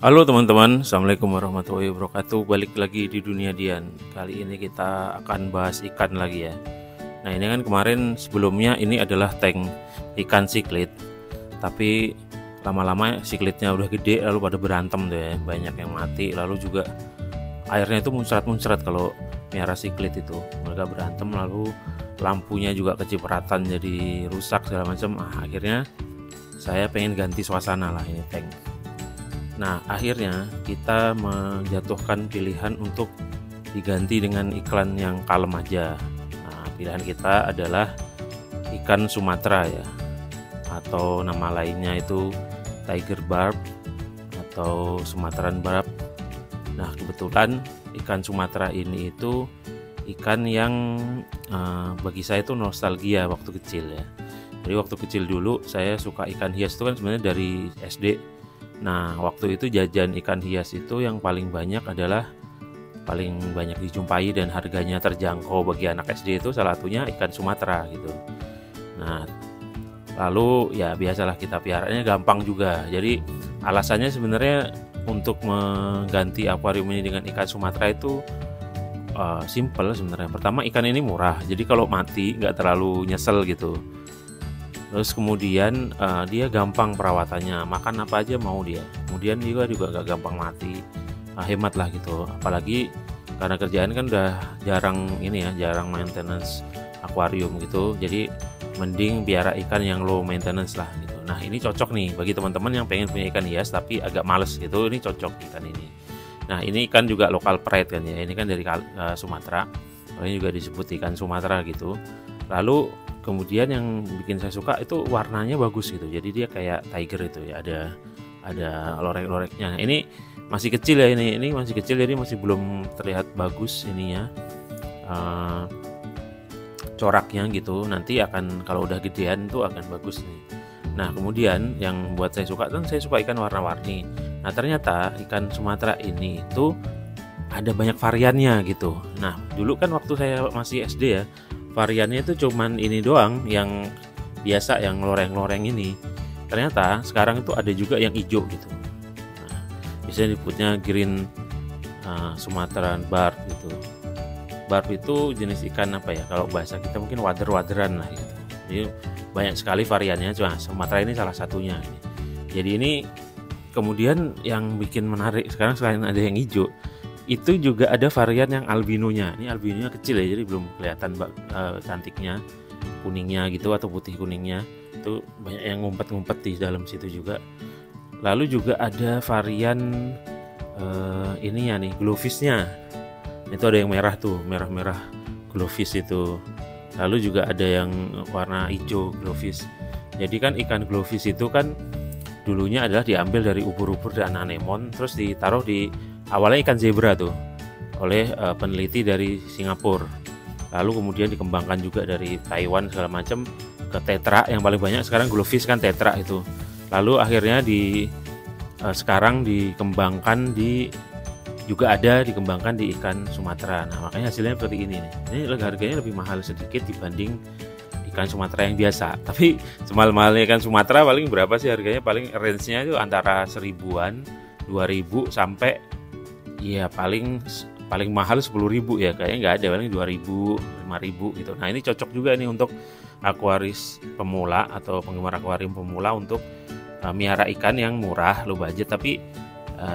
Halo teman-teman, Assalamualaikum warahmatullahi wabarakatuh. Balik lagi di dunia Dian. Kali ini kita akan bahas ikan lagi ya. Nah ini kan kemarin sebelumnya ini adalah tank ikan siklit, tapi lama-lama siklitnya udah gede lalu pada berantem tuh ya, banyak yang mati. Lalu juga airnya itu muncrat-muncrat kalau miara siklit itu. Mereka berantem lalu lampunya juga kecipratan jadi rusak segala macam. Akhirnya saya pengen ganti suasana lah ini tank. Nah, akhirnya kita menjatuhkan pilihan untuk diganti dengan iklan yang kalem aja. Nah, pilihan kita adalah ikan Sumatera ya, atau nama lainnya itu Tiger Barb atau Sumatran Barb. Nah, kebetulan ikan Sumatera ini itu ikan yang bagi saya itu nostalgia waktu kecil ya. Jadi waktu kecil dulu saya suka ikan hias itu kan sebenarnya dari SD. Nah, waktu itu jajan ikan hias itu yang paling banyak dijumpai dan harganya terjangkau bagi anak SD itu salah satunya ikan Sumatera gitu. Nah, lalu ya biasalah kita piaranya gampang juga. Jadi alasannya sebenarnya untuk mengganti akuarium ini dengan ikan Sumatera itu simple sebenarnya. Pertama, ikan ini murah, jadi kalau mati nggak terlalu nyesel gitu. Terus kemudian dia gampang perawatannya, makan apa aja mau dia. Kemudian juga gak gampang mati, hemat lah gitu. Apalagi karena kerjaan kan udah jarang maintenance akuarium gitu. Jadi mending biara ikan yang low maintenance lah gitu. Nah ini cocok nih bagi teman-teman yang pengen punya ikan hias tapi agak males gitu. Ini cocok ikan ini. Nah ini ikan juga local pride kan ya. Ini kan dari Sumatera. Ini juga disebut ikan Sumatera gitu. Lalu kemudian yang bikin saya suka itu warnanya bagus gitu. Jadi dia kayak tiger itu ya, ada lorek-loreknya. Nah, ini masih kecil ya ini masih kecil jadi masih belum terlihat bagus ininya. Coraknya gitu. Nanti akan kalau udah gedean tuh akan bagus nih. Nah, kemudian yang buat saya suka kan saya suka ikan warna-warni. Nah, ternyata ikan Sumatera ini itu ada banyak variannya gitu. Nah, dulu kan waktu saya masih SD ya, variannya itu cuman ini doang yang biasa yang loreng-loreng ini. Ternyata sekarang itu ada juga yang hijau gitu. Nah, biasanya disebutnya green Sumatran barb gitu. Barb itu jenis ikan apa ya? Kalau bahasa kita mungkin wader-waderan lah gitu. Jadi banyak sekali variannya, cuma Sumatera ini salah satunya. Jadi ini kemudian yang bikin menarik sekarang selain ada yang hijau, itu juga ada varian yang albinonya. Ini albinonya kecil ya, jadi belum kelihatan cantiknya, kuningnya gitu atau putih kuningnya. Itu banyak yang ngumpet-ngumpet di dalam situ juga. Lalu juga ada varian ininya nih, glowfishnya. Itu ada yang merah tuh, merah-merah glowfish itu. Lalu juga ada yang warna hijau glowfish. Jadi kan ikan glowfish itu kan dulunya adalah diambil dari ubur-ubur dan anemon, terus ditaruh di awalnya ikan zebra tuh oleh peneliti dari Singapura. Lalu kemudian dikembangkan juga dari Taiwan segala macam ke tetra yang paling banyak sekarang glowfish kan tetra itu. Lalu akhirnya sekarang dikembangkan dikembangkan di ikan Sumatera. Nah, makanya hasilnya seperti ini nih. Ini harganya lebih mahal sedikit dibanding ikan Sumatera yang biasa. Tapi semahal-mahalnya ikan Sumatera paling berapa sih harganya? Paling range-nya itu antara 1000-an, 2000 sampai ya paling mahal 10.000 ya, kayaknya nggak ada, paling 2000, 5000 gitu. Nah ini cocok juga nih untuk akuaris pemula atau penggemar akuarium pemula untuk miara ikan yang murah, low budget tapi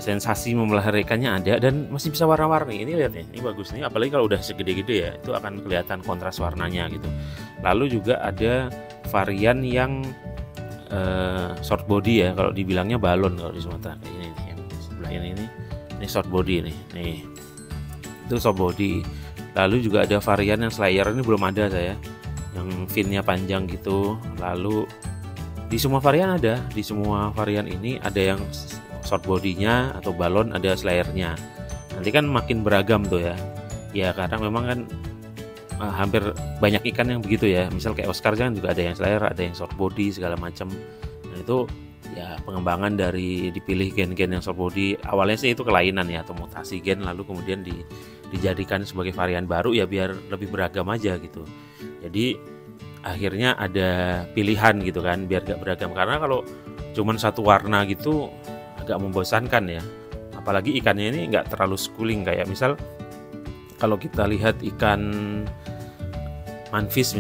sensasi memelihara ikannya ada dan masih bisa warna-warni. Ini lihat nih, ini bagus nih, apalagi kalau udah segede-gede ya, itu akan kelihatan kontras warnanya gitu. Lalu juga ada varian yang short body ya, kalau dibilangnya balon kalau di Sumatera kayak ini yang sebelah ini short body nih itu short body. Lalu juga ada varian yang slayer, ini belum ada saya, yang finnya panjang gitu. Lalu di semua varian ini ada yang short bodinya atau balon, ada slayernya. Nanti kan makin beragam tuh ya karena memang kan hampir banyak ikan yang begitu ya. Misal kayak Oscar kan juga ada yang slayer, ada yang short body segala macam. Nah itu ya pengembangan dari dipilih gen-gen yang short body. Awalnya sih itu kelainan ya atau mutasi gen, lalu kemudian dijadikan sebagai varian baru ya biar lebih beragam aja gitu. Jadi akhirnya ada pilihan gitu kan biar gak beragam, karena kalau cuman satu warna gitu agak membosankan ya. Apalagi ikannya ini nggak terlalu schooling, kayak misal kalau kita lihat ikan manfish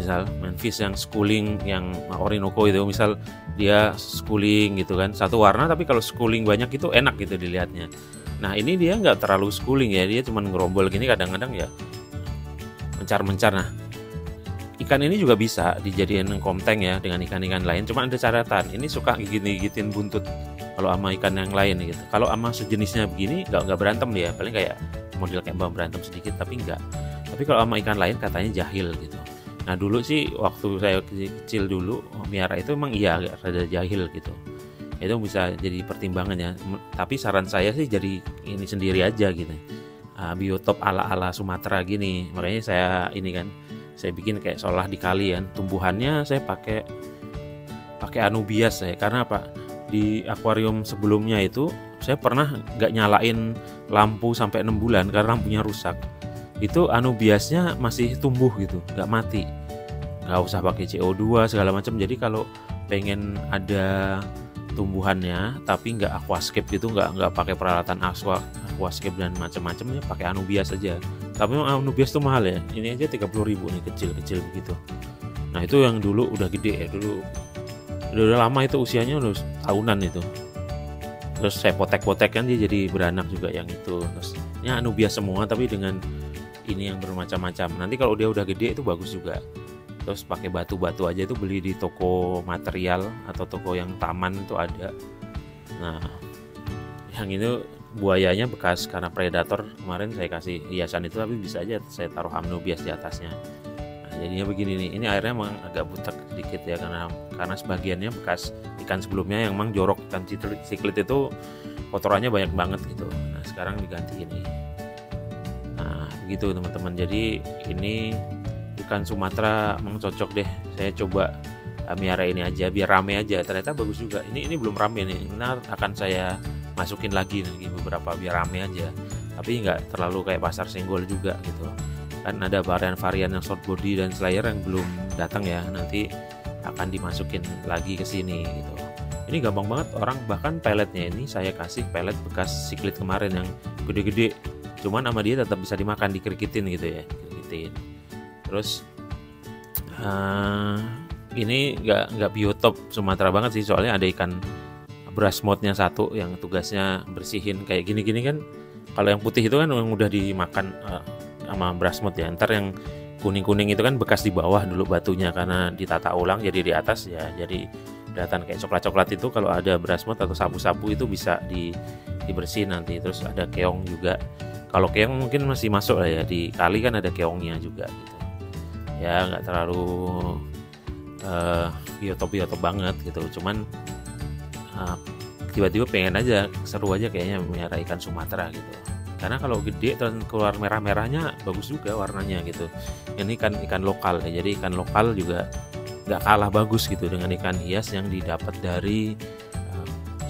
yang schooling, yang Orinoco itu misal dia schooling gitu kan, satu warna, tapi kalau schooling banyak itu enak gitu dilihatnya. Nah ini dia nggak terlalu schooling ya, dia cuma ngerombol gini, kadang-kadang ya mencar-mencar. Nah ikan ini juga bisa dijadiin komteng ya dengan ikan-ikan lain, cuma ada catatan, ini suka gigit-gigitin buntut kalau sama ikan yang lain gitu. Kalau sama sejenisnya begini nggak berantem dia, paling kayak model kayak berantem sedikit, tapi enggak. Tapi kalau sama ikan lain katanya jahil gitu. Nah dulu sih waktu saya kecil dulu miara itu emang iya agak rada jahil gitu. Itu bisa jadi pertimbangan ya. Tapi saran saya sih jadi ini sendiri aja gitu. Biotop ala-ala Sumatera gini. Makanya saya bikin kayak seolah di kali kan. Tumbuhannya saya pakai anubias saya. Karena apa? Di akuarium sebelumnya itu saya pernah nggak nyalain lampu sampai 6 bulan karena lampunya rusak. Itu anubiasnya masih tumbuh gitu, nggak mati. Nggak usah pakai CO2 segala macam. Jadi kalau pengen ada tumbuhannya tapi nggak aquascape gitu, nggak pakai peralatan aquascape dan macam-macamnya, pakai anubias aja. Tapi memang anubias itu mahal ya. Ini aja 30.000 nih, kecil-kecil begitu. Nah itu yang dulu udah gede ya, dulu udah lama, itu usianya udah tahunan itu. Terus saya potek-potek kan dia jadi beranak juga yang itu. Terus ini anubias semua tapi dengan ini yang bermacam-macam. Nanti kalau dia udah gede itu bagus juga. Terus pakai batu-batu aja itu beli di toko material atau toko yang taman itu ada. Nah yang itu buayanya bekas karena predator, kemarin saya kasih hiasan itu, tapi bisa aja saya taruh anubias di atasnya. Jadinya begini nih, ini airnya memang agak butek sedikit ya, karena sebagiannya bekas ikan sebelumnya yang memang jorok. Ikan siklit itu kotorannya banyak banget gitu. Nah sekarang diganti ini. Nah begitu teman-teman, jadi ini ikan Sumatera memang cocok deh. Saya coba miara ini aja biar rame aja, ternyata bagus juga. Ini belum rame nih, benar akan saya masukin lagi beberapa biar rame aja, tapi nggak terlalu kayak pasar senggol juga gitu. Kan ada varian-varian yang short body dan slayer yang belum datang ya, nanti akan dimasukin lagi ke sini gitu. Ini gampang banget, orang bahkan peletnya ini saya kasih pelet bekas siklit kemarin yang gede-gede, cuman sama dia tetap bisa dimakan, dikerikitin gitu ya, dikerikitin. Terus ini nggak biotop Sumatera banget sih, soalnya ada ikan brass mode-nya satu yang tugasnya bersihin kayak gini-gini kan. Kalau yang putih itu kan yang udah dimakan sama brass mode ya. Ntar yang kuning-kuning itu kan bekas di bawah dulu batunya, karena ditata ulang jadi di atas ya, jadi kelihatan kayak coklat-coklat. Itu kalau ada brass mode atau sapu-sapu itu bisa dibersihin nanti. Terus ada keong juga. Kalau keong mungkin masih masuk lah ya, di kali kan ada keongnya juga gitu. Ya nggak terlalu biotop banget gitu, cuman tiba-tiba pengen aja, seru aja kayaknya melihara ikan Sumatera gitu. Karena kalau gede dan keluar merah-merahnya bagus juga warnanya gitu. Ini ikan lokal ya, jadi ikan lokal juga nggak kalah bagus gitu dengan ikan hias yang didapat dari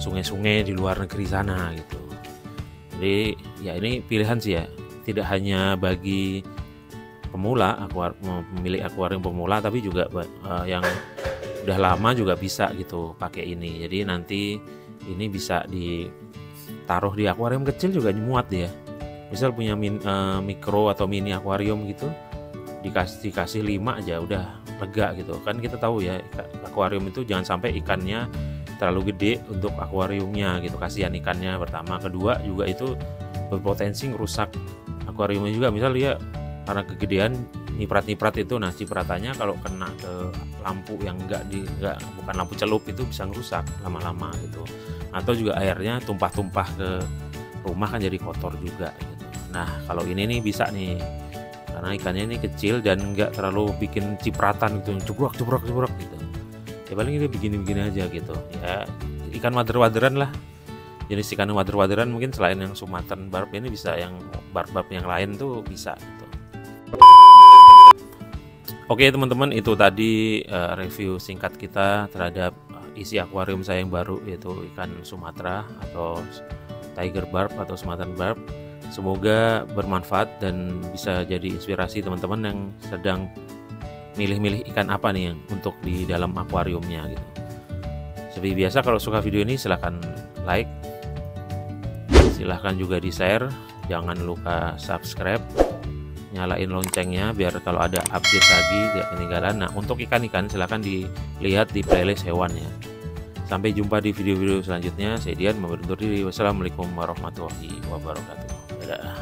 sungai-sungai di luar negeri sana gitu. Jadi ya ini pilihan sih ya, tidak hanya bagi pemula, pemilik akuarium pemula, tapi juga yang udah lama juga bisa gitu pakai ini. Jadi nanti ini bisa ditaruh di akuarium kecil juga muat dia. Misal punya mikro atau mini akuarium gitu, dikasih 5 aja udah lega gitu. Kan kita tahu ya, akuarium itu jangan sampai ikannya terlalu gede untuk akuariumnya gitu. Kasihan ikannya pertama, kedua juga itu berpotensi ngerusak akuariumnya juga. Misal dia karena kegedean niprat-niprat itu, nah cipratannya kalau kena ke lampu yang bukan lampu celup itu bisa ngerusak lama-lama gitu. Atau juga airnya tumpah-tumpah ke rumah kan jadi kotor juga gitu. Nah kalau ini nih bisa nih, karena ikannya ini kecil dan nggak terlalu bikin cipratan gitu, cebrok gitu. Ya paling ini begini-begini aja gitu ya, ikan wader-waderan lah. Jenis ikan wader-waderan mungkin selain yang Sumatran barb ini bisa yang barb yang lain tuh bisa gitu. Oke teman-teman, itu tadi review singkat kita terhadap isi akuarium saya yang baru, yaitu ikan Sumatera atau tiger barb atau Sumatran barb. Semoga bermanfaat dan bisa jadi inspirasi teman-teman yang sedang milih-milih ikan apa nih yang untuk di dalam akuariumnya gitu. Seperti biasa, kalau suka video ini silahkan like, Silahkan juga di share, jangan lupa subscribe, nyalain loncengnya biar kalau ada update lagi tidak ketinggalan. Nah, untuk ikan-ikan silahkan dilihat di playlist hewan ya. Sampai jumpa di video-video selanjutnya. Saya Dian, undur diri. Wassalamualaikum warahmatullahi wabarakatuh. Dadah.